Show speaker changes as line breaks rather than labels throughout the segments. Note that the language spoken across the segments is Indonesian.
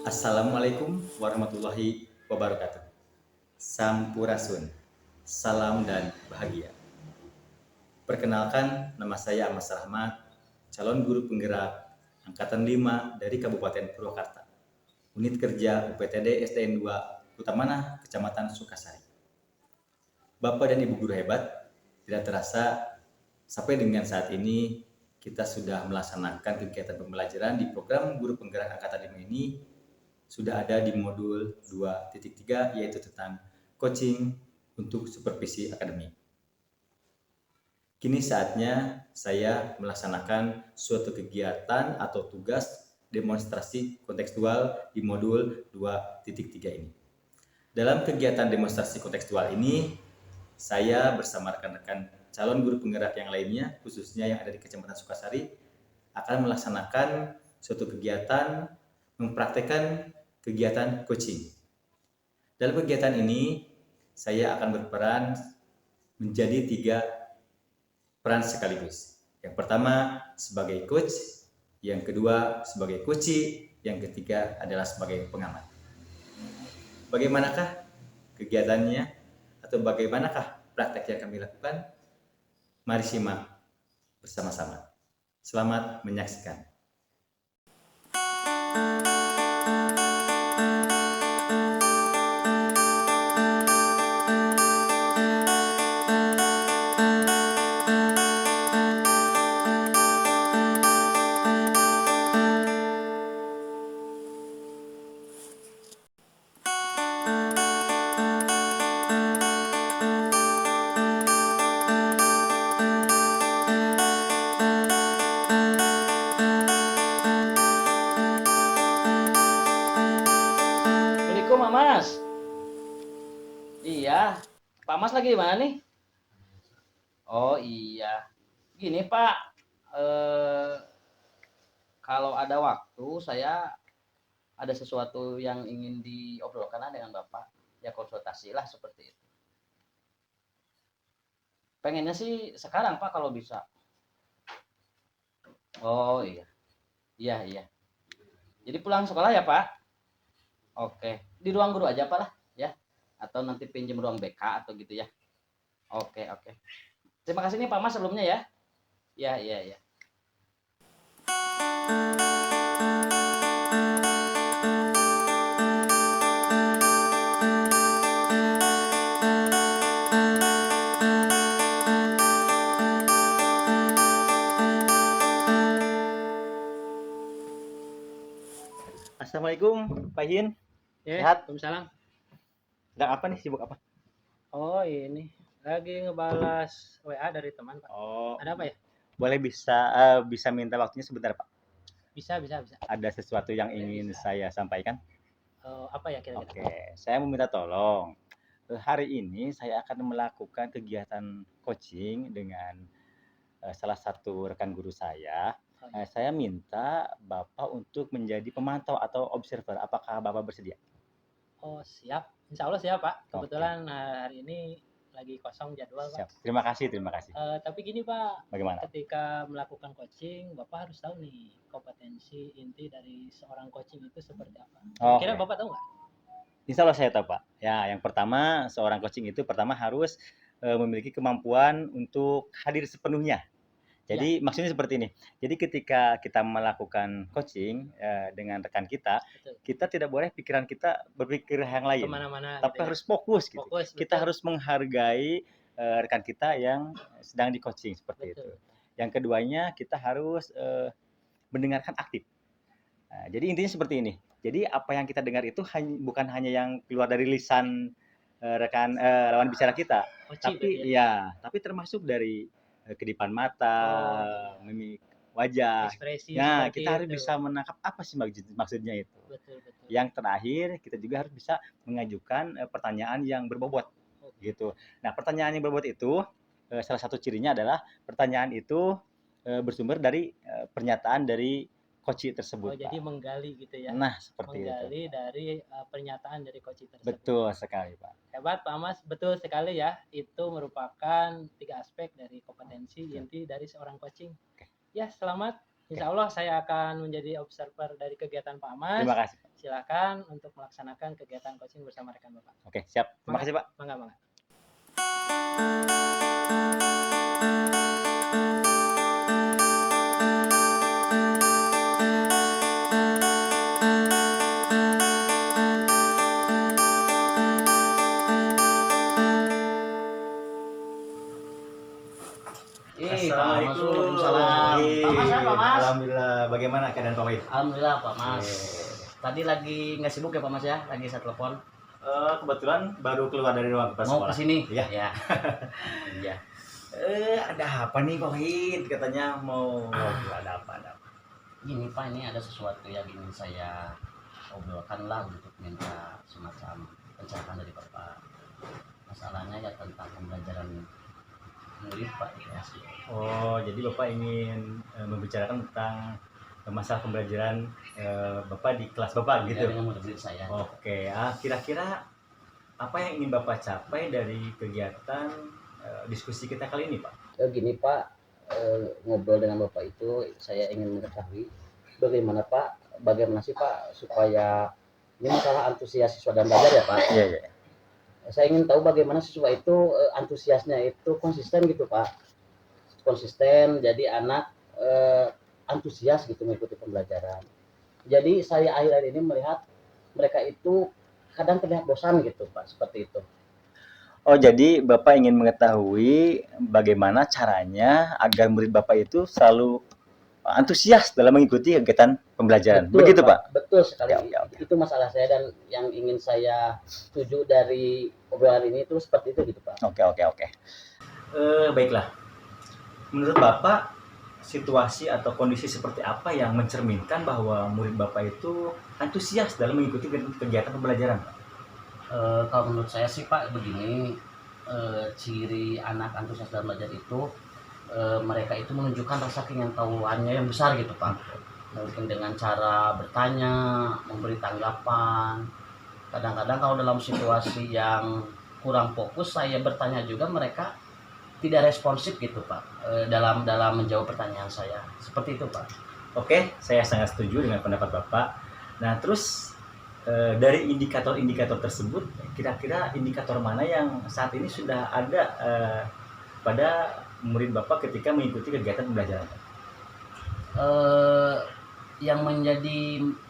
Assalamualaikum warahmatullahi wabarakatuh. Sampurasun, salam dan bahagia. Perkenalkan, nama saya Ahmad Rahmat, calon guru penggerak Angkatan 5 dari Kabupaten Purwakarta. Unit kerja UPTD SDN 2 Kutamana, Kecamatan Sukasari. Bapak dan Ibu guru hebat, tidak terasa sampai dengan saat ini kita sudah melaksanakan kegiatan pembelajaran di program guru penggerak Angkatan 5 ini sudah ada di modul 2.3 yaitu tentang coaching untuk supervisi akademik. Kini saatnya saya melaksanakan suatu kegiatan atau tugas demonstrasi kontekstual di modul 2.3 ini. Dalam kegiatan demonstrasi kontekstual ini, saya bersama rekan-rekan calon guru penggerak yang lainnya, khususnya yang ada di Kecamatan Sukasari, akan melaksanakan suatu kegiatan mempraktekkan kegiatan coaching. Dalam kegiatan ini, saya akan berperan menjadi 3 peran sekaligus. Yang pertama sebagai coach, yang kedua sebagai coachee, yang ketiga adalah sebagai pengamat. Bagaimanakah kegiatannya atau bagaimanakah praktek yang kami lakukan? Mari simak bersama-sama. Selamat menyaksikan.
Assalamualaikum, Pak Mas. Iya, Pak Mas lagi di mana nih? Oh iya, gini Pak, eh, kalau ada waktu saya ada sesuatu yang ingin diobrolkan dengan Bapak, ya konsultasi lah seperti itu. Pengennya sih sekarang Pak kalau bisa. Oh iya, iya iya. Jadi pulang sekolah ya Pak? Oke, di ruang guru aja Pak lah, ya. Atau nanti pinjam ruang BK atau gitu ya. Oke oke. Terima kasih nih Pak Mas sebelumnya ya. Ya iya iya.
Assalamualaikum, Pak Hin.
Ya,
Sehat?
Waalaikumsalam.
Sedang apa nih? Sibuk apa?
Oh, ini lagi ngebalas WA dari teman, Pak.
Oh,
Ada apa ya?
boleh bisa minta waktunya sebentar, Pak.
Bisa, bisa, bisa.
Ada sesuatu yang ingin saya sampaikan.
Apa ya kira-kira?
Oke, saya meminta tolong. Hari ini saya akan melakukan kegiatan coaching dengan salah satu rekan guru saya.
Oh, iya.
Saya minta Bapak untuk menjadi pemantau atau observer. Apakah Bapak bersedia?
Oh, siap. Insya Allah siap, Pak.
Oke,
Kebetulan hari ini lagi kosong jadwal, Pak.
siap. Terima kasih, terima kasih.
Tapi gini, Pak,
Bagaimana?
ketika melakukan coaching, Bapak harus tahu nih kompetensi inti dari seorang coaching itu seperti apa. Kira-kira
Oke.
Bapak tahu nggak?
Insya Allah saya tahu, Pak. Ya, yang pertama seorang coaching itu pertama harus memiliki kemampuan untuk hadir sepenuhnya.
Ya,
Jadi maksudnya seperti ini. Jadi ketika kita melakukan coaching dengan rekan kita,
betul.
kita tidak boleh pikiran kita berpikir yang lain,
Kemana-mana
tapi
gitu ya.
harus fokus gitu.
Fokus,
Kita
betul.
harus menghargai rekan kita yang sedang di coaching seperti itu.
Betul.
Yang keduanya kita harus mendengarkan aktif. Nah, jadi intinya seperti ini. Jadi apa yang kita dengar itu bukan hanya yang keluar dari lisan rekan lawan bicara kita,
Coaching
tapi
berarti ya.
ya, tapi termasuk dari kedipan mata,
Oh, iya.
mimik wajah.
Ekspresi
Nah,
seperti
kita harus
itu.
bisa menangkap apa sih maksudnya itu.
Betul, betul.
Yang terakhir, kita juga harus bisa mengajukan pertanyaan yang berbobot,
Oke.
gitu. Nah, pertanyaan yang berbobot itu salah satu cirinya adalah pertanyaan itu bersumber dari pernyataan dari coach
Oh,
tersebut,
jadi
Pak.
menggali gitu ya.
Nah, seperti itu.
Menggali dari pernyataan dari coach tersebut.
Betul sekali, Pak.
Hebat Pak Mas, betul sekali ya. Itu merupakan 3 aspek dari kompetensi inti dari seorang coaching.
Oke.
Ya, selamat Insya Allah saya akan menjadi observer dari kegiatan Pak Mas.
Terima kasih.
Silakan untuk melaksanakan kegiatan coaching bersama rekan Bapak.
Oke, siap. Terima kasih, Pak.
Mangga, mangga.
Assalamualaikum. Pak Mas ya, Pak Mas.
Alhamdulillah. Bagaimana keadaan Pak Wahid?
Alhamdulillah Pak Mas. Tadi lagi nggak sibuk ya Pak Mas ya? Lagi saya telepon.
Kebetulan baru keluar dari ruang kepala
Mau
sekolah.
kesini?
Iya.
Ya. Iya.
Ada apa nih Pak Wahid? Katanya mau ada apa?
Gini Pak, ini ada sesuatu yang ingin saya obrolkan lah untuk minta semacam pencerahan dari Bapak. Masalahnya ya tentang pembelajaran murid Pak ya.
Oh, jadi Bapak ingin membicarakan tentang masalah pembelajaran Bapak di kelas Bapak gitu.
Ya, dengan murid saya.
Oke, kira-kira apa yang ingin Bapak capai dari kegiatan diskusi kita kali ini, Pak?
Gini Pak, ngobrol dengan Bapak itu saya ingin mengetahui bagaimana sih Pak supaya ini masalah antusias siswa dan belajar ya Pak.
Iya.
Saya ingin tahu bagaimana siswa itu antusiasnya itu konsisten gitu Pak. Konsisten, jadi anak antusias gitu mengikuti pembelajaran. Jadi saya akhir-akhir ini melihat mereka itu kadang terlihat bosan gitu Pak, seperti itu.
Oh, jadi Bapak ingin mengetahui bagaimana caranya agar murid Bapak itu selalu antusias dalam mengikuti kegiatan pembelajaran.
Betul,
begitu, Pak?
Betul sekali.
Oke.
Itu masalah saya dan yang ingin saya tuju dari obrolan ini itu seperti itu gitu Pak.
Oke. Baiklah. Menurut Bapak, situasi atau kondisi seperti apa yang mencerminkan bahwa murid Bapak itu antusias dalam mengikuti kegiatan pembelajaran, Pak?
Kalau menurut saya sih Pak begini, ciri anak antusias dalam belajar itu mereka itu menunjukkan rasa keingintahuannya yang besar gitu Pak. Mungkin dengan cara bertanya, memberi tanggapan. Kadang-kadang kalau dalam situasi yang kurang fokus saya bertanya juga mereka tidak responsif gitu Pak, dalam menjawab pertanyaan saya. Seperti itu Pak.
Oke, saya sangat setuju dengan pendapat Bapak. Nah, terus dari indikator-indikator tersebut, kira-kira indikator mana yang saat ini sudah ada pada murid Bapak ketika mengikuti kegiatan pembelajaran?
Yang menjadi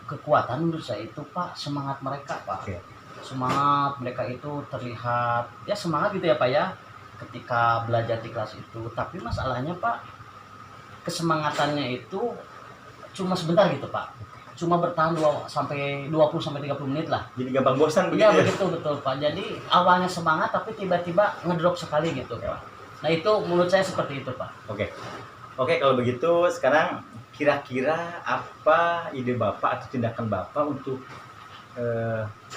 kekuatan menurut saya itu Pak, semangat mereka Pak.
Oke.
Semangat mereka itu terlihat ya semangat gitu ya Pak ya ketika belajar di kelas itu. Tapi masalahnya Pak, kesemangatannya itu cuma sebentar gitu Pak. Cuma bertahan 20 sampai 30 menit lah.
Jadi gampang bosan begitu
Iya
ya?
begitu betul Pak. Jadi awalnya semangat tapi tiba-tiba ngedrop sekali gitu Pak. Nah itu menurut saya seperti itu Pak.
Oke, kalau begitu sekarang kira-kira apa ide Bapak atau tindakan Bapak untuk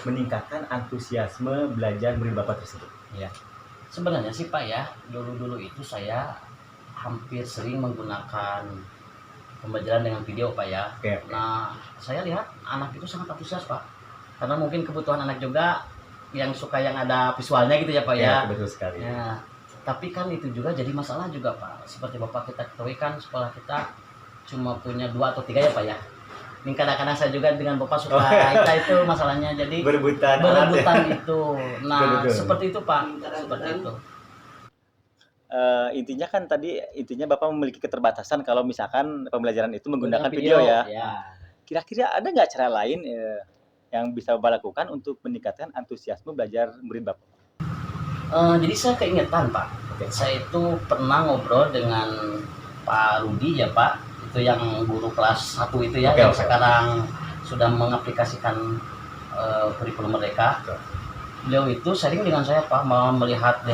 meningkatkan antusiasme belajar murid Bapak tersebut?
Ya, sebenarnya sih Pak ya, dulu itu saya hampir sering menggunakan pembelajaran dengan video Pak ya.
Oke.
Nah, saya lihat anak itu sangat antusias Pak. Karena mungkin kebutuhan anak juga yang suka yang ada visualnya gitu ya Pak ya.
Betul sekali.
Ya, tapi kan itu juga jadi masalah juga Pak. Seperti Bapak kita ketahui kan sekolah kita cuma punya 2 atau 3 ya Pak ya. Ini kadang-kadang saya juga dengan Bapak suka itu masalahnya. Jadi
Berebutan
itu. Nah,
betul.
seperti itu Pak. Seperti itu.
Intinya kan tadi Bapak memiliki keterbatasan kalau misalkan pembelajaran itu menggunakan video ya. Kira-kira ada nggak cara lain yang bisa Bapak lakukan untuk meningkatkan antusiasme belajar murid Bapak?
Jadi saya keingetan Pak. Saya itu pernah ngobrol dengan Pak Rudi ya Pak. Itu yang guru kelas 1 itu ya, yang sekarang sudah mengaplikasikan kurikulum mereka. Beliau itu sering dengan saya Pak melihat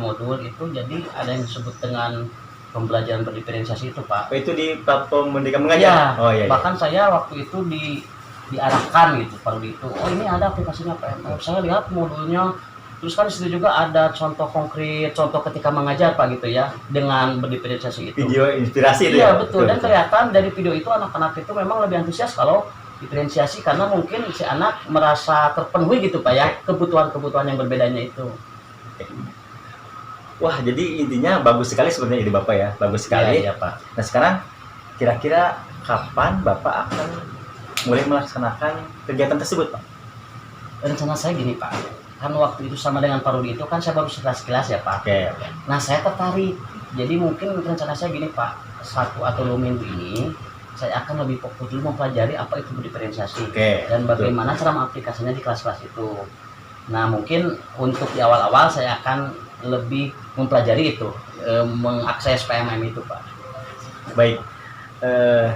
modul itu, jadi ada yang disebut dengan pembelajaran berdiferensiasi itu Pak.
Itu di platform Merdeka Mengajar?
Iya, bahkan saya waktu itu diarahkan gitu Pak Rudi itu, oh ini ada aplikasinya Pak. Saya lihat modulnya, terus kan disitu juga ada contoh konkret, contoh ketika mengajar Pak gitu ya, dengan berdiferensiasi itu.
Video inspirasi itu
ya?
Ya?
Betul, dan kelihatan dari video itu anak-anak itu memang lebih antusias kalau diferensiasi karena mungkin si anak merasa terpenuhi gitu Pak ya, kebutuhan-kebutuhan yang berbedanya itu.
Wah, jadi intinya bagus sekali sebenarnya ide Bapak ya, bagus sekali.
Iya Pak.
Nah sekarang kira-kira kapan Bapak akan mulai melaksanakan kegiatan tersebut, Pak?
Rencana saya gini Pak, kan waktu itu sama dengan Pak Rudi itu kan saya baru sekilas ya Pak.
Oke.
Nah saya tertarik, jadi mungkin rencana saya gini Pak, 1 atau 2 minggu ini saya akan lebih fokus dulu mempelajari apa itu berdiferensiasi dan bagaimana cara mengaplikasinya di kelas-kelas itu. Nah mungkin untuk di awal-awal saya akan lebih mempelajari itu, mengakses PMM itu Pak.
Baik,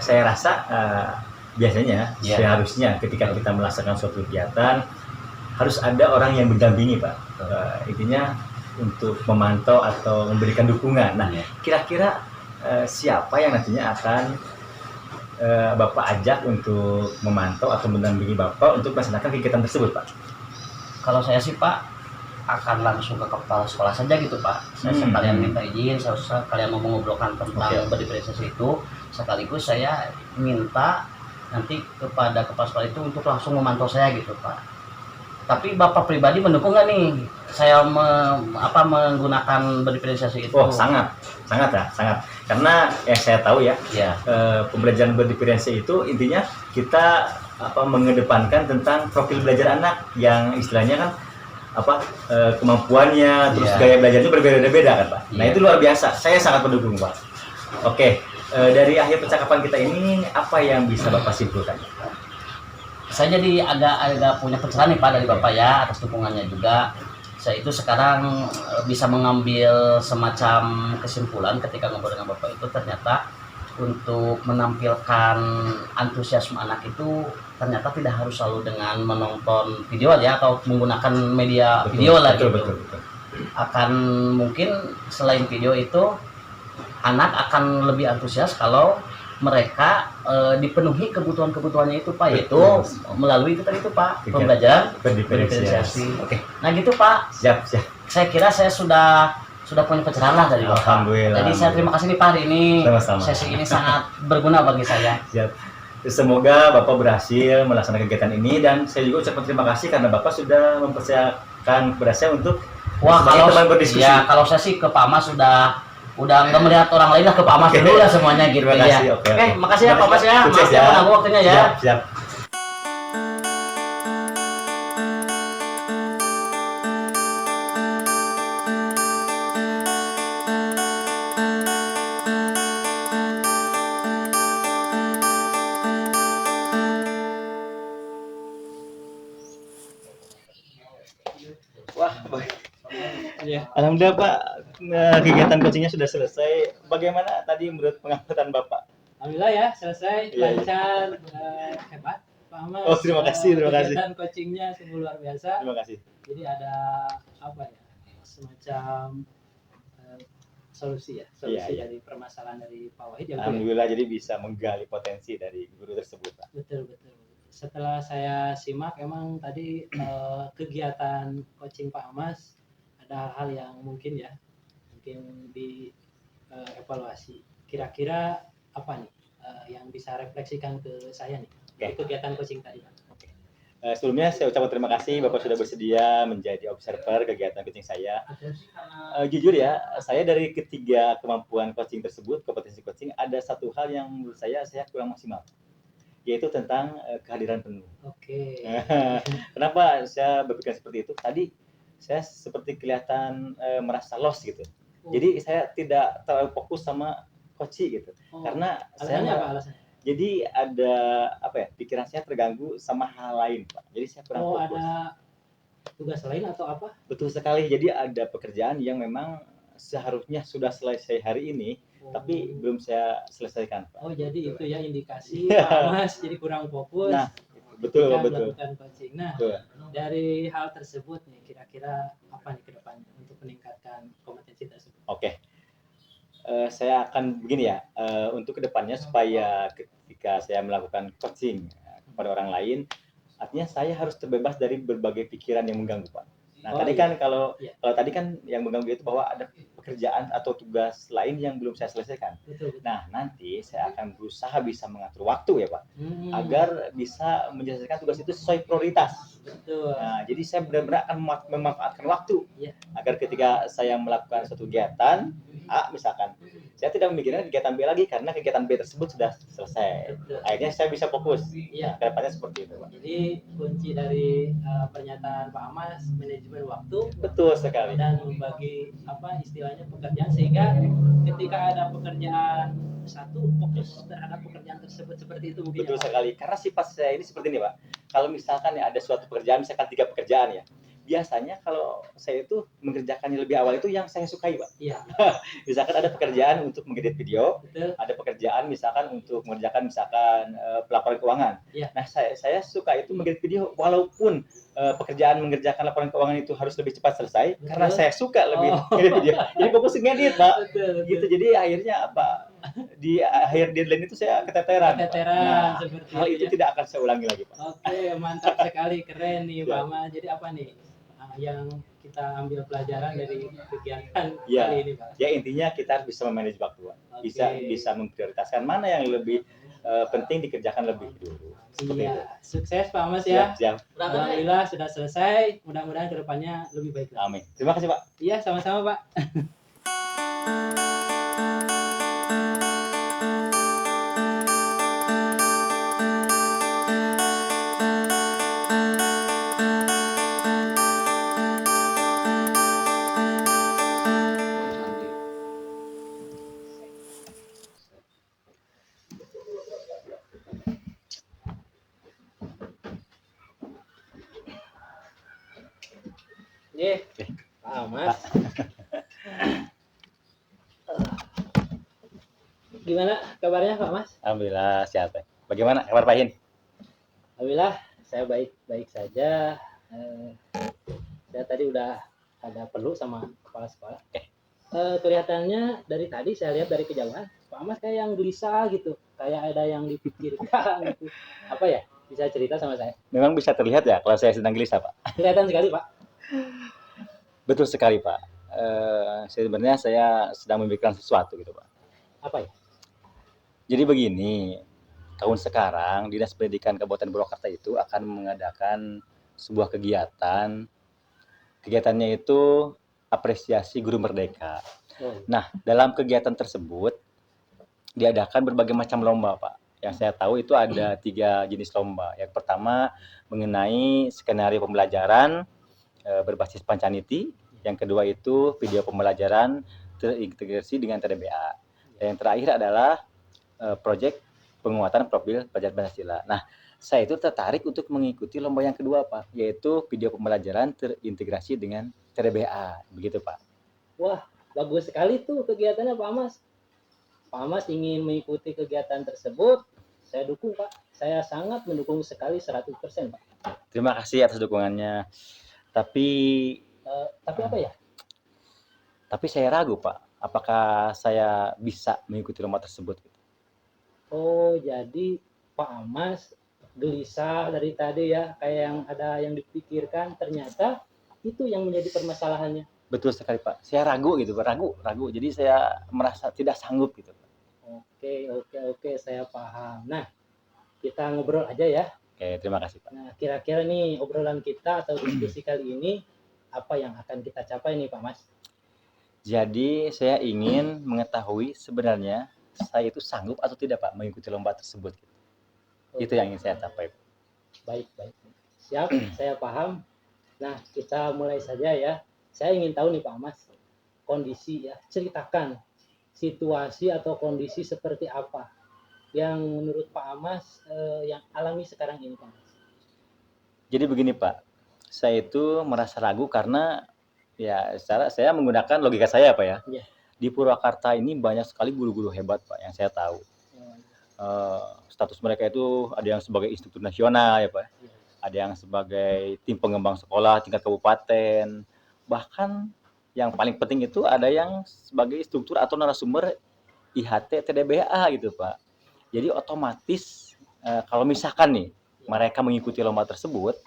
saya rasa biasanya
Ya.
seharusnya ketika kita melaksanakan suatu kegiatan harus ada orang yang mendampingi, Pak. Intinya untuk memantau atau memberikan dukungan. Nah,
Ya.
kira-kira siapa yang nantinya akan Bapak ajak untuk memantau atau mendampingi Bapak untuk melaksanakan kegiatan tersebut, Pak?
Kalau saya sih Pak akan langsung ke kepala sekolah saja gitu Pak. Saya sekalian minta izin, saya sekalian mau mengobrolkan tentang berdiferensiasi itu, sekaligus saya minta nanti kepada kepala sekolah itu untuk langsung memantau saya gitu Pak. Tapi Bapak pribadi mendukung nggak nih saya menggunakan berdiferensiasi itu?
Oh, sangat ya, sangat. Karena yang saya tahu ya,
Ya.
pembelajaran berdiferensiasi itu intinya kita mengedepankan tentang profil belajar anak yang istilahnya kan kemampuannya, terus
Yeah.
gaya belajarnya berbeda-beda kan, Pak. Nah,
Yeah.
itu luar biasa. Saya sangat mendukung, Pak. Oke, dari akhir percakapan kita ini apa yang bisa Bapak simpulkan?
Saya jadi agak punya pencerahan nih Pak dari Bapak ya, atas dukungannya juga. Saya itu sekarang bisa mengambil semacam kesimpulan ketika ngobrol dengan Bapak itu, ternyata untuk menampilkan antusiasme anak itu ternyata tidak harus selalu dengan menonton video ya atau menggunakan media video lah gitu.
Betul.
Akan mungkin selain video itu anak akan lebih antusias kalau mereka dipenuhi kebutuhannya itu Pak, yaitu melalui itu tadi itu Pak, pembelajaran berdiferensiasi.
Oke.
Nah gitu Pak.
Siap.
Saya kira saya sudah punya pencerahan lah dari Bapak.
Alhamdulillah.
Jadi saya terima kasih nih Pak hari ini.
Sama-sama.
Sesi ini sangat berguna bagi saya.
Siap. Semoga Bapak berhasil melaksanakan kegiatan ini dan saya juga ucapkan terima kasih karena Bapak sudah mempercayakan kepada saya untuk
Wah,
teman berdiskusi.
ya kalau saya sih ke Pak Mas udah nggak melihat orang lain lah, ke Pak Mas dulu lah semuanya gitu.
Terima kasih.
Ya.
Oke.
Makasih ya Pak Mas ya.
Sukses
Maaf ya mengganggu waktunya ya.
Siap. Wah, baik.
Iya.
Alhamdulillah Pak, kegiatan coachingnya sudah selesai. Bagaimana tadi menurut pengamatan Bapak?
Alhamdulillah ya selesai,
Iya.
lancar, hebat Pak Ahmad.
Oh, terima kasih.
Kegiatan coachingnya sungguh luar biasa.
Terima kasih.
Jadi ada semacam solusi
Iya.
dari permasalahan dari Pak Wahid ya Bu, ya?
Alhamdulillah jadi bisa menggali potensi dari guru tersebut, Pak.
Betul. Setelah saya simak emang tadi kegiatan coaching Pak Amas ada hal-hal yang mungkin di evaluasi. Kira-kira apa nih yang bisa refleksikan ke saya nih dari kegiatan coaching tadi, Pak?
Sebelumnya saya ucapkan terima kasih Bapak sudah bersedia menjadi observer kegiatan coaching saya. Jujur ya, saya dari ketiga kemampuan coaching tersebut, kompetensi coaching, ada satu hal yang menurut saya kurang maksimal, yaitu tentang kehadiran penuh.
Oke.
Kenapa saya berpikir seperti itu? Tadi saya seperti kelihatan merasa lost gitu. Jadi saya tidak terlalu fokus sama coaching gitu. Karena
alasannya
saya
apa alasannya?
jadi ada pikiran saya terganggu sama hal lain, Pak. Jadi saya kurang fokus.
Ada tugas lain atau apa?
Betul sekali. Jadi ada pekerjaan yang memang seharusnya sudah selesai hari ini, tapi belum saya selesaikan, Pak.
Oh, jadi itu ya indikasi Pak Mas jadi kurang fokus.
Nah, betul.
Melakukan coaching. Nah,
Betul.
dari hal tersebut nih kira-kira apa nih ke depannya untuk meningkatkan kompetensi tersebut?
Oke. Saya akan begini ya, untuk kedepannya supaya ketika saya melakukan coaching kepada orang lain, artinya saya harus terbebas dari berbagai pikiran yang mengganggu, Pak. Nah, kalau tadi kan yang mengganggu itu bahwa ada pekerjaan atau tugas lain yang belum saya selesaikan.
Betul.
Nah, nanti saya akan berusaha bisa mengatur waktu ya, Pak, agar bisa menyelesaikan tugas itu sesuai prioritas.
Betul.
Nah, jadi saya benar-benar akan memanfaatkan waktu
Iya.
agar ketika saya melakukan suatu kegiatan A misalkan, saya tidak memikirkan kegiatan B lagi karena kegiatan B tersebut sudah selesai.
Betul.
Akhirnya saya bisa fokus.
Iya.
Kedepannya seperti itu, Pak.
Jadi kunci dari pernyataan Pak Amas manajemen waktu
Betul sekali.
dan membagi apa istilahnya pekerjaan sehingga ketika ada pekerjaan satu fokus terhadap pekerjaan tersebut seperti itu mungkin.
Betul
ya, Pak?
sekali. Karena sifat saya ini seperti ini, Pak. Kalau misalkan ya ada suatu pekerjaan, misalkan 3 pekerjaan ya. Biasanya kalau saya itu mengerjakannya lebih awal itu yang saya sukai, Pak.
Iya,
Misalkan ada pekerjaan untuk mengedit video,
betul.
ada pekerjaan misalkan untuk mengerjakan misalkan pelaporan keuangan.
Iya.
Nah, saya suka itu mengedit video walaupun pekerjaan mengerjakan laporan keuangan itu harus lebih cepat selesai
Betul.
karena saya suka lebih
Oh.
ngedit video. Jadi fokus ngedit, Pak.
Betul, betul.
Gitu. Jadi akhirnya apa? Di akhir deadline itu saya keteteran. Pak.
Keteteran
Nah,
seperti
hal itu
ya.
tidak akan saya ulangi lagi, Pak.
Oke, mantap sekali, keren nih
Ya.
Pak Amas. Jadi apa nih yang kita ambil pelajaran dari kegiatan
Ya.
kali ini, Pak?
Ya intinya kita harus bisa memanage waktu, Pak. Bisa memprioritaskan mana yang lebih penting dikerjakan lebih dulu. Seperti itu.
Iya, sukses Pak Amas ya.
Siap.
Alhamdulillah sudah selesai. Mudah-mudahan kedepannya lebih baik lagi.
Amin. Terima kasih, Pak.
Iya, sama-sama Pak. Iya, Pak Amas. Gimana kabarnya Pak Amas?
Alhamdulillah sehat. Pak. Bagaimana kabar Pak Hin?
Alhamdulillah saya baik-baik saja. Saya tadi udah ada perlu sama kepala sekolah. Kelihatannya dari tadi saya lihat dari kejauhan Pak Amas kayak yang gelisah gitu, kayak ada yang dipikirkan gitu. Apa ya? Bisa cerita sama saya?
Memang bisa terlihat ya kalau saya sedang gelisah, Pak.
Kelihatan sekali Pak.
Betul sekali, Pak. Sebenarnya saya sedang memikirkan sesuatu gitu, Pak.
Apa ya?
Jadi begini, tahun sekarang Dinas Pendidikan Kabupaten Purwakarta itu akan mengadakan sebuah kegiatan. Kegiatannya itu apresiasi guru merdeka.
Oh,
Nah, dalam kegiatan tersebut diadakan berbagai macam lomba, Pak. Yang saya tahu itu ada 3 jenis lomba. Yang pertama mengenai skenario pembelajaran berbasis Pancaniti. Yang kedua itu video pembelajaran terintegrasi dengan TDBA. Dan yang terakhir adalah proyek penguatan profil pelajar Pancasila. Nah, saya itu tertarik untuk mengikuti lomba yang kedua, Pak, yaitu video pembelajaran terintegrasi dengan TDBA. Begitu, Pak.
wah, bagus sekali tuh kegiatannya Pak Amas. Pak Amas ingin mengikuti kegiatan tersebut, saya dukung Pak. Saya sangat mendukung sekali 100% Pak.
Terima kasih atas dukungannya. Tapi
Apa ya?
tapi saya ragu, Pak. Apakah saya bisa mengikuti lomba tersebut?
Oh, jadi Pak Amas gelisah dari tadi ya, kayak yang ada yang dipikirkan, ternyata itu yang menjadi permasalahannya.
Betul sekali, Pak. Saya ragu gitu, Pak. Ragu. Jadi saya merasa tidak sanggup gitu.
Oke, saya paham. Nah, kita ngobrol aja ya.
Oke, terima kasih, Pak.
Nah, kira-kira nih obrolan kita atau diskusi kali ini apa yang akan kita capai nih Pak Mas?
Jadi saya ingin mengetahui sebenarnya saya itu sanggup atau tidak, Pak, mengikuti lomba tersebut. Itu yang ingin saya capai.
Baik. Siap, saya paham. Nah, kita mulai saja ya. Saya ingin tahu nih Pak Mas, kondisi ya, ceritakan situasi atau kondisi seperti apa yang menurut Pak Amas yang alami sekarang ini Pak Mas.
Jadi begini, Pak. Saya itu merasa ragu karena ya saya menggunakan logika saya, Pak ya.
Iya.
Di Purwakarta ini banyak sekali guru-guru hebat, Pak, yang saya tahu. Status mereka itu ada yang sebagai instruktur nasional ya, Pak.
Iya.
Ada yang sebagai tim pengembang sekolah tingkat kabupaten. Bahkan yang paling penting itu ada yang sebagai instruktur atau narasumber IHT TDBA gitu, Pak. Jadi otomatis kalau misalkan nih mereka mengikuti lomba tersebut,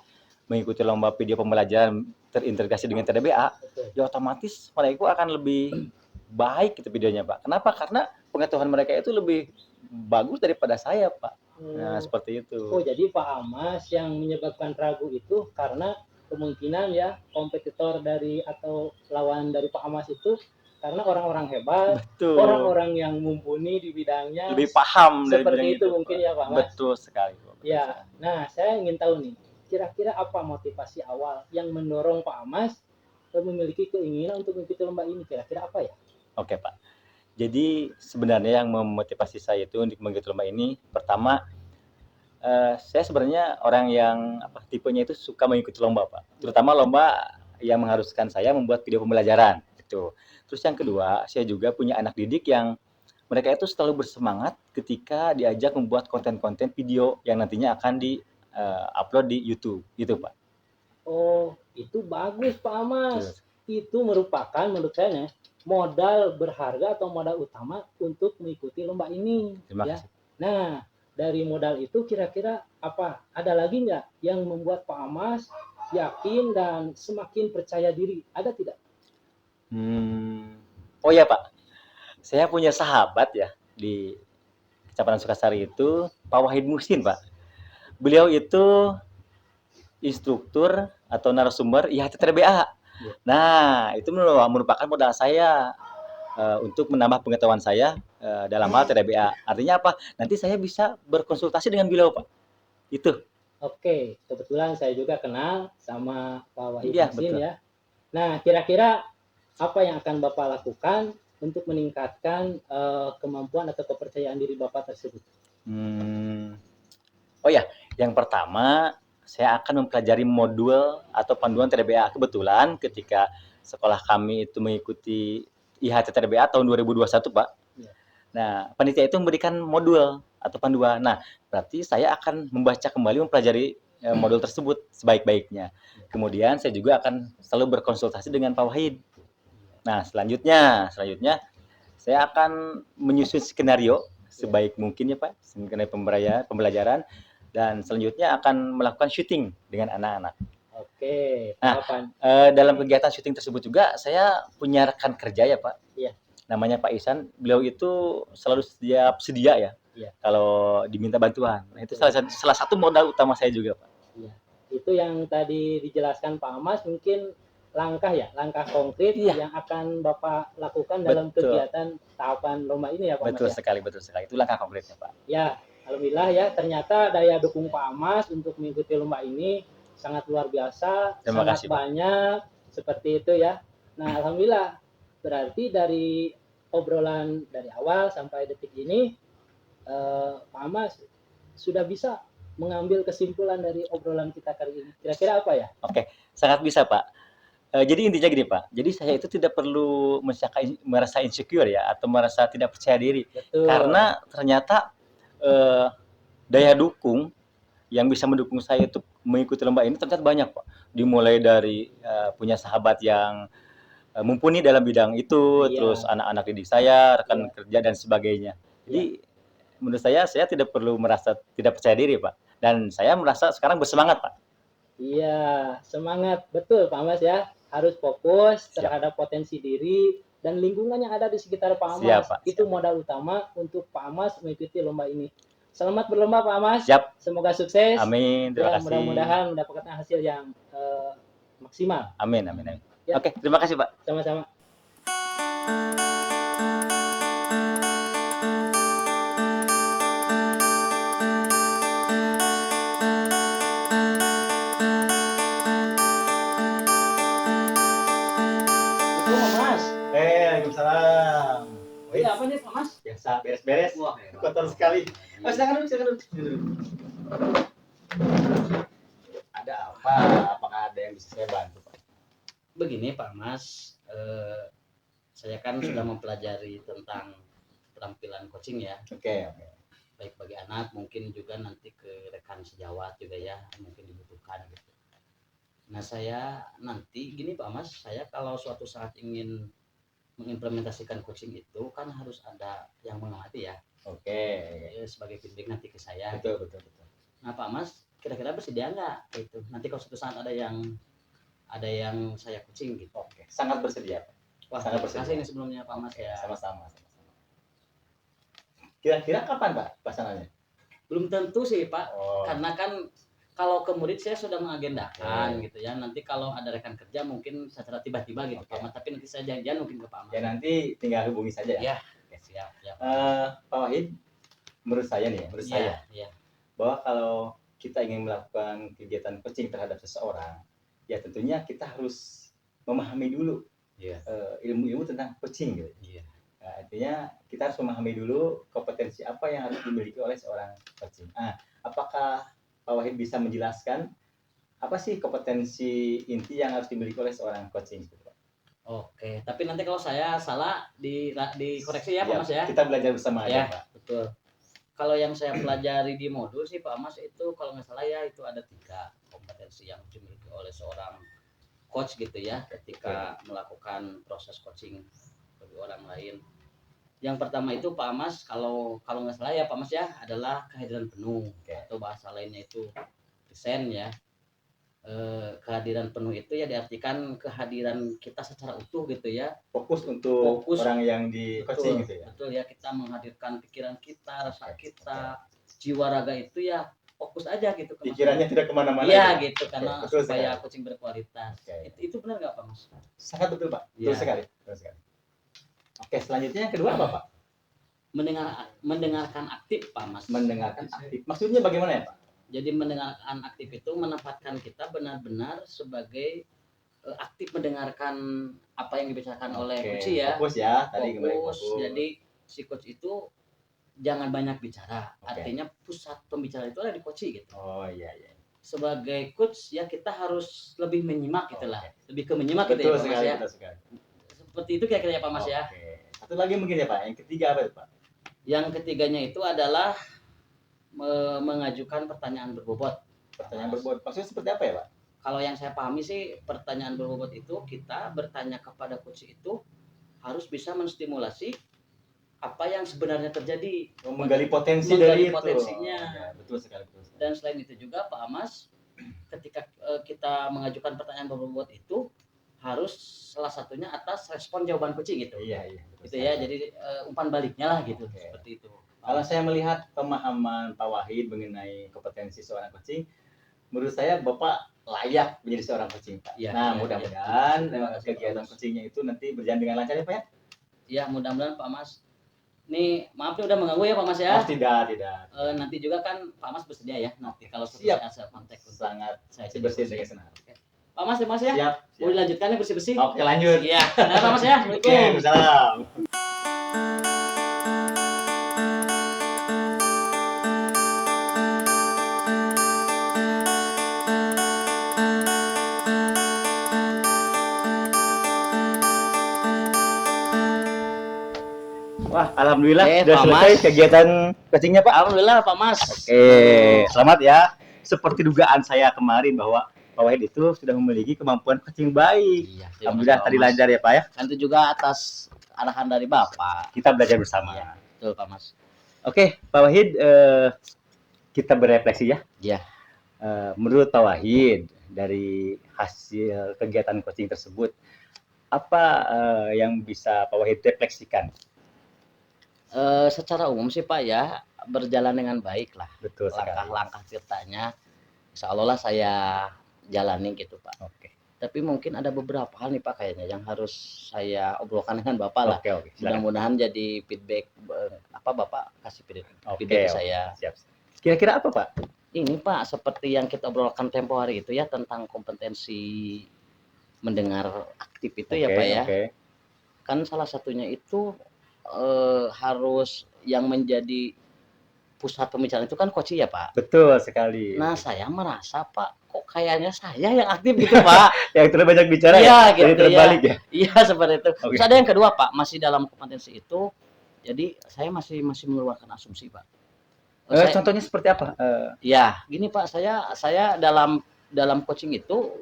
mengikuti lomba video pembelajaran terintegrasi dengan TDBA,
Betul.
ya otomatis mereka akan lebih baik gitu videonya, Pak. Kenapa? Karena pengetahuan mereka itu lebih bagus daripada saya, Pak. Nah, seperti itu.
Oh, jadi Pak Amas yang menyebabkan ragu itu karena kemungkinan ya kompetitor dari atau lawan dari Pak Amas itu karena orang-orang hebat,
Betul.
orang-orang yang mumpuni di bidangnya
Lebih paham dari
seperti
bidang
itu mungkin ya, Pak Mas.
Betul sekali, Pak.
Ya, nah saya ingin tahu nih, kira-kira apa motivasi awal yang mendorong Pak Amas memiliki keinginan untuk mengikuti lomba ini? Kira-kira apa ya?
Oke, Pak. Jadi sebenarnya yang memotivasi saya itu untuk mengikuti lomba ini, pertama, saya sebenarnya orang yang tipenya itu suka mengikuti lomba, Pak. Terutama lomba yang mengharuskan saya membuat video pembelajaran, gitu. Terus yang kedua, saya juga punya anak didik yang mereka itu selalu bersemangat ketika diajak membuat konten-konten video yang nantinya akan di-upload di YouTube, gitu, Pak.
Oh, itu bagus Pak Amas.
Betul.
Itu merupakan menurut saya nih, modal berharga atau modal utama untuk mengikuti lomba ini.
Terima
Ya.
kasih.
Nah, dari modal itu kira-kira apa? Ada lagi nggak yang membuat Pak Amas yakin dan semakin percaya diri? Ada tidak?
Oh ya, Pak. Saya punya sahabat ya di Kecamatan Sukasari itu, Pak Wahid Muhsin, Pak. Beliau itu instruktur atau narasumber IHT-TRBA. Nah, itu merupakan modal saya untuk menambah pengetahuan saya dalam hal TRBA. Artinya apa? Nanti saya bisa berkonsultasi dengan beliau, Pak. Itu.
Oke, kebetulan saya juga kenal sama Pak Wahid
Iya,
Muhsin
betul.
ya. Nah, kira-kira apa yang akan Bapak lakukan untuk meningkatkan kemampuan atau kepercayaan diri Bapak tersebut?
Oh ya, yang pertama saya akan mempelajari modul atau panduan TRBA. Kebetulan ketika sekolah kami itu mengikuti IHT TRBA tahun 2021, Pak.
Ya.
Nah, panitia itu memberikan modul atau panduan. Nah, berarti saya akan membaca kembali, mempelajari modul tersebut sebaik-baiknya. Kemudian saya juga akan selalu berkonsultasi dengan Pak Wahid. Nah, selanjutnya saya akan menyusun skenario sebaik mungkin ya, Pak, skenario pembelajaran, dan selanjutnya akan melakukan syuting dengan anak-anak.
Oke,
Nah,
Pak.
dalam kegiatan syuting tersebut juga saya punya rekan kerja ya, Pak.
Iya.
Namanya Pak Ihsan. Beliau itu selalu sedia ya.
Iya.
Kalau diminta bantuan. Nah, itu salah satu modal utama saya juga, Pak.
Iya. Itu yang tadi dijelaskan Pak Amas, mungkin langkah konkret yang akan Bapak lakukan dalam kegiatan tahapan lomba ini ya Pak
Betul
Amas ya?
sekali. Itu langkah konkretnya, Pak.
Ya, alhamdulillah ya, ternyata daya dukung Pak Amas untuk mengikuti lomba ini sangat luar biasa,
Terima
sangat
kasih, Pak.
banyak, seperti itu ya. Nah, alhamdulillah, berarti dari obrolan dari awal sampai detik ini, Pak Amas sudah bisa mengambil kesimpulan dari obrolan kita kali ini. Kira-kira apa ya?
Oke, sangat bisa, Pak. Jadi intinya gini, Pak. Jadi saya itu tidak perlu merasa insecure ya, atau merasa tidak percaya diri.
Betul.
Karena ternyata daya dukung yang bisa mendukung saya untuk mengikuti lomba ini ternyata banyak, Pak. Dimulai dari punya sahabat yang mumpuni dalam bidang itu,
Iya.
terus anak-anak didik saya, rekan kerja dan sebagainya. Jadi menurut saya tidak perlu merasa tidak percaya diri, Pak. Dan saya merasa sekarang bersemangat, Pak.
Iya, semangat. Betul Pak Amas ya. Harus fokus terhadap potensi diri dan lingkungan yang ada di sekitar Pak Amas.
Siap, Pak.
Itu modal utama untuk Pak Amas mengikuti lomba ini. Selamat berlomba Pak Amas.
Siap.
Semoga sukses.
Amin. Terima kasih.
Mudah-mudahan mendapatkan hasil yang maksimal.
Amin.
Ya.
Oke, terima kasih, Pak.
Sama-sama. Itu Pak Mas.
Waalaikumsalam.
Ini apa nih Pak Mas?
Biasa, beres-beres.
Wah,
Kotor sekali. Oh, silakan duduk. Ada apa? Apakah ada yang bisa saya bantu, Pak?
Begini Pak Mas, saya kan sudah mempelajari tentang keterampilan coaching ya,
Oke.
baik bagi anak mungkin juga nanti ke rekan sejawat juga ya, mungkin dibutuhkan gitu. Nah saya nanti gini Pak Mas, saya kalau suatu saat ingin mengimplementasikan coaching itu kan harus ada yang mengamati ya,
Oke.
sebagai feedback nanti ke saya.
Betul.
Nah Pak Mas, kira-kira bersedia nggak itu? Nanti kalau suatu saat ada yang saya coaching gitu.
Oke, sangat bersedia, Pak.
Wah,
Sangat
terima kasih
bersedia.
ini sebelumnya Pak Mas ya.
Sama-sama. Kira-kira kapan, Pak, pelaksananya?
Belum tentu sih Pak,
Oh.
karena kan Kalau ke murid saya sudah mengagendakan gitu ya. Nanti kalau ada rekan kerja mungkin secara tiba-tiba gitu Pak Ahmad. Tapi nanti saya janjian mungkin ke Pak Ahmad.
Ya nanti tinggal hubungi saja ya.
Ya, oke, siap.
Pak Wahid, menurut saya nih,
Iya.
bahwa kalau kita ingin melakukan kegiatan coaching terhadap seseorang, ya tentunya kita harus memahami dulu
Iya.
ilmu-ilmu tentang coaching gitu.
Iya.
Nah, artinya kita harus memahami dulu kompetensi apa yang harus dimiliki oleh seorang coaching. Apakah Pak Wahid bisa menjelaskan apa sih kompetensi inti yang harus dimiliki oleh seorang coaching?
Oke, tapi nanti kalau saya salah dikoreksi ya Pak Mas ya.
Kita belajar bersama
Ya,
aja, Pak.
betul. Kalau yang saya pelajari di modul sih Pak Mas itu kalau nggak salah ya itu ada 3 kompetensi yang dimiliki oleh seorang coach gitu ya ketika melakukan proses coaching bagi orang lain. Yang pertama itu Pak Mas kalau nggak salah ya Pak Mas ya adalah kehadiran penuh atau bahasa lainnya itu present ya. Kehadiran penuh itu ya diartikan kehadiran kita secara utuh gitu ya.
Fokus untuk orang yang di coaching gitu ya.
Betul ya, kita menghadirkan pikiran kita, rasa kita, jiwa raga itu ya fokus aja gitu.
Pikirannya tidak kemana-mana.
Iya gitu karena
betul
supaya
sekali.
coaching berkualitas. Itu benar nggak Pak Mas?
Sangat betul Pak.
Iya.
Betul sekali. Oke, selanjutnya yang kedua apa Pak?
Mendengarkan aktif Pak Mas.
Mendengarkan aktif. Maksudnya bagaimana ya Pak?
Jadi mendengarkan aktif itu menempatkan kita benar-benar sebagai aktif mendengarkan apa yang dibicarakan oleh coach ya.
Fokus ya, tadi kembali
Fokus. Jadi si coach itu jangan banyak bicara. Artinya pusat pembicaraan itu ada di coach gitu.
Oh iya.
Sebagai coach ya kita harus lebih menyimak gitulah. Lebih ke menyimak gitu ya Pak Mas ya.
Betul sekali.
Seperti itu kira-kira ya Pak Mas ya.
Satu lagi mungkin ya Pak. Yang ketiga apa itu Pak?
Yang ketiganya itu adalah mengajukan pertanyaan berbobot.
Pertanyaan berbobot. Maksudnya seperti apa ya Pak?
Kalau yang saya pahami sih pertanyaan berbobot itu kita bertanya kepada coach itu harus bisa menstimulasi apa yang sebenarnya terjadi,
Menggali potensi
menggali
dari
potensinya.
itu. Ya, betul sekali.
Dan selain itu juga Pak Amas, ketika kita mengajukan pertanyaan berbobot itu harus salah satunya atas respon jawaban coach gitu.
Iya.
Gitu ya. Jadi umpan baliknya lah gitu. Seperti itu.
Kalau saya melihat pemahaman Pak Wahid mengenai kompetensi seorang coaching, menurut saya Bapak layak menjadi seorang coaching Pak.
Ya,
nah, mudah-mudahan
kegiatan
coachingnya itu nanti berjalan dengan lancar ya Pak ya?
Ya, mudah-mudahan Pak Mas. Nih, maaf nih udah mengganggu ya Pak Mas ya.
Tidak.
Nanti juga kan Pak Mas bersedia ya nanti kalau
Siap.
saya kontak untuk
Sangat
saya
bersih dengan senang.
Pak Mas, terima kasih ya.
Siap.
Mau dilanjutkan nih bersih-bersih?
Oke, lanjut.
Iya. Nah, Pak Mas ya. Assalamualaikum.
Salam. Wah, alhamdulillah sudah
Pak
selesai
Mas.
kegiatan coachingnya Pak.
Alhamdulillah Pak Mas.
Selamat ya. Seperti dugaan saya kemarin bahwa Pak Wahid itu sudah memiliki kemampuan coaching baik.
Iya,
Alhamdulillah tadi lancar ya Pak ya.
Dan itu juga atas arahan dari Bapak.
Kita belajar bersama.
Iya, betul Pak Mas.
Oke, Pak Wahid, kita berefleksi ya.
Iya.
Menurut Pak Wahid dari hasil kegiatan coaching tersebut, apa yang bisa Pak Wahid refleksikan?
Secara umum sih Pak ya berjalan dengan baik lah.
Betul sekali.
Langkah-langkah ceritanya insya Allah lah saya jalani gitu Pak.
Oke.
Tapi mungkin ada beberapa hal nih Pak kayaknya yang harus saya obrolkan dengan Bapak lah.
Oke. Silakan.
Mudah-mudahan jadi feedback apa Bapak kasih feedback
Oke.
ke saya.
Siap. Kira-kira apa Pak?
Ini Pak seperti yang kita obrolkan tempo hari itu ya tentang kompetensi mendengar aktif itu ya Pak ya.
Oke.
Kan salah satunya itu harus yang menjadi pusat pembicaraan itu kan coach ya Pak.
Betul sekali.
Nah saya merasa Pak kok kayaknya saya yang aktif gitu Pak.
Yang terlalu banyak bicara
Iya,
ya? Jadi
gitu
terbalik ya?
Iya seperti itu.
Oke.
Terus ada yang kedua Pak masih dalam kompetensi itu. Jadi saya masih mengeluarkan asumsi Pak.
Contohnya seperti apa?
Ya gini Pak saya dalam coaching itu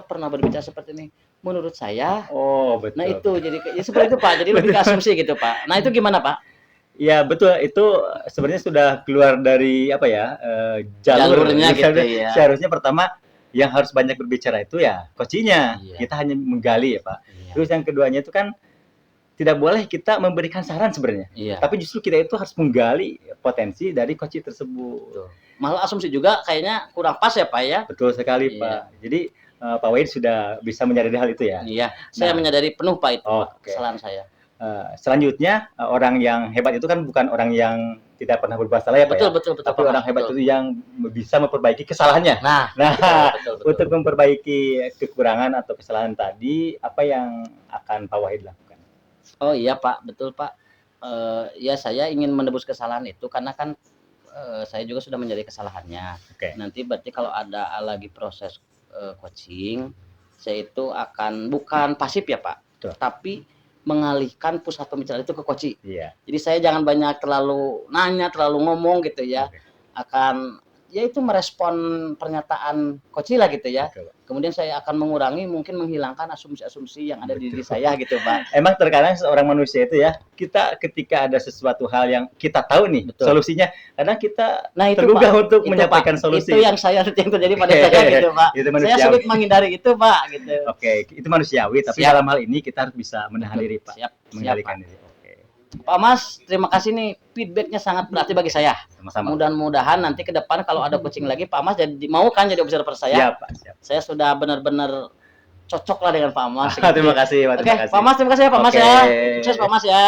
pernah berbicara seperti ini. Menurut saya,
Betul.
nah itu jadi seperti itu Pak. Jadi lebih ke asumsi gitu Pak. Nah itu gimana Pak?
Ya betul, itu sebenarnya sudah keluar dari apa ya
Jalurnya
Jadi
gitu ya.
Seharusnya pertama yang harus banyak berbicara itu ya coachingnya.
Iya.
Kita hanya menggali ya Pak.
Iya.
Terus yang keduanya itu kan tidak boleh kita memberikan saran sebenarnya.
Iya.
Tapi justru kita itu harus menggali potensi dari coaching tersebut.
Betul. Malah asumsi juga kayaknya kurang pas ya Pak ya.
Betul sekali
Iya.
Pak. Jadi Pak Wahid sudah bisa menyadari hal itu ya.
Iya, saya
Nah.
menyadari penuh Pak itu, Pak,
Oke.
kesalahan saya.
Selanjutnya orang yang hebat itu kan bukan orang yang tidak pernah berbuat salah ya Pak
Betul,
ya.
betul, betul.
Tapi
Pak,
orang hebat
betul.
itu yang bisa memperbaiki kesalahannya.
Nah,
Nah,
betul, betul.
untuk memperbaiki kekurangan atau kesalahan tadi, apa yang akan Pak Wahid lakukan?
Oh iya Pak, betul Pak. Ya saya ingin menebus kesalahan itu karena kan saya juga sudah menjadi kesalahannya.
Oke.
Nanti berarti kalau ada lagi proses coaching, saya itu akan bukan pasif ya Pak,
Betul.
tapi mengalihkan pusat pembicaraan itu ke coaching.
Iya.
Jadi saya jangan banyak terlalu nanya, terlalu ngomong gitu ya.
Oke.
Akan ya itu merespon pernyataan coaching lah gitu ya.
Betul.
Kemudian saya akan mengurangi, mungkin menghilangkan asumsi-asumsi yang ada di diri saya gitu Pak.
Emang terkadang seorang manusia itu ya, kita ketika ada sesuatu hal yang kita tahu nih
Betul.
solusinya, kadang kita
Nah itu
tergugah
Pak,
untuk
itu,
menyampaikan
Pak.
solusi.
Itu yang terjadi pada saya gitu Pak.
Itu
Saya
manusiawi.
sulit menghindari itu Pak gitu.
Oke, itu manusiawi, tapi
Siap.
dalam hal ini kita harus bisa menahan diri Pak,
Siap, siap Pak.
mengendalikan diri. Oke,
Pak Mas, terima kasih nih, feedbacknya sangat berarti bagi saya.
sama-sama.
Mudah-mudahan nanti ke depan kalau ada coaching lagi Pak Mas mau kan jadi observer saya.
Siap Pak, siap.
Saya sudah benar-benar cocok lah dengan Pak Mas.
Terima kasih Pak,
Oke,
terima kasih.
Pak Mas terima kasih ya Pak Mas
Oke.
ya. Sukses Pak Mas ya.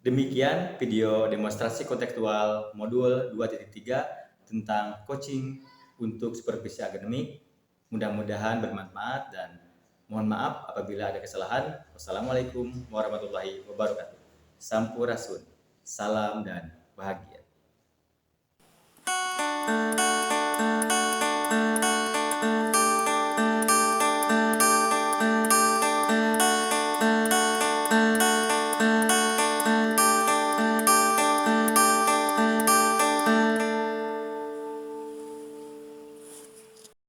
Demikian video demonstrasi kontekstual modul 2.3 tentang coaching untuk supervisi akademik. Mudah-mudahan bermanfaat dan mohon maaf apabila ada kesalahan. Wassalamualaikum warahmatullahi wabarakatuh. Sampurasun, salam dan bahagia.